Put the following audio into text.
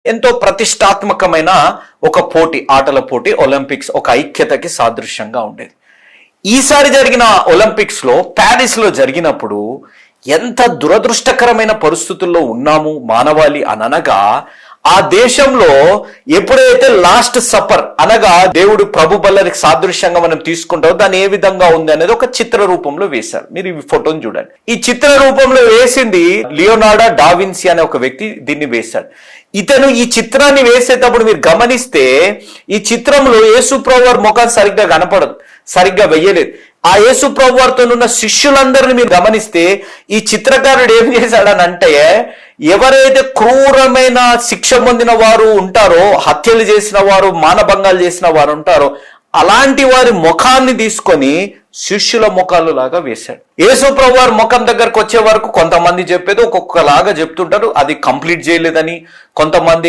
ఎంతో ప్రతిష్టాత్మకమైన ఒక పోటీ, ఆటల పోటీ ఒలింపిక్స్, ఒక ఐక్యతకి సాదృశ్యంగా ఉండేది. ఈసారి జరిగిన ఒలింపిక్స్ లో ప్యారిస్ లో జరిగినప్పుడు ఎంత దురదృష్టకరమైన పరిస్థితుల్లో ఉన్నాము మానవాళి అనగా, ఆ దేశంలో ఎప్పుడైతే లాస్ట్ సపర్ అనగా దేవుడు ప్రభు బల్లరికి సాదృశ్యంగా మనం తీసుకుంటామో దాన్ని ఏ విధంగా ఉంది అనేది ఒక చిత్ర రూపంలో వేశారు. మీరు ఈ ఫోటోని చూడండి. ఈ చిత్ర రూపంలో వేసింది లియోనార్డో డావిన్సీ అనే ఒక వ్యక్తి దీన్ని వేశాడు. ఇతను ఈ చిత్రాన్ని వేసేటప్పుడు మీరు గమనిస్తే ఈ చిత్రంలో యేసు ప్రభువారి ముఖం సరిగ్గా కనపడదు, సరిగ్గా వెయ్యలేదు. ఆ యేసు ప్రభువారితో ఉన్న శిష్యులందరినీ మీరు గమనిస్తే ఈ చిత్రకారుడు ఏం చేశాడనంటే, ఎవరైతే క్రూరమైన శిక్ష పొందిన వారు ఉంటారో, హత్యలు చేసిన వారు, మానభంగాలు చేసిన వారు ఉంటారో, అలాంటి వారి ముఖాన్ని తీసుకొని శిష్యుల ముఖాలు లాగా వేశాడు. యేసు ప్రభువారి ముఖం దగ్గరకు వచ్చే వరకు కొంతమంది చెప్పేది ఒక్కొక్కలాగా చెప్తుంటారు, అది కంప్లీట్ చేయలేదని, కొంతమంది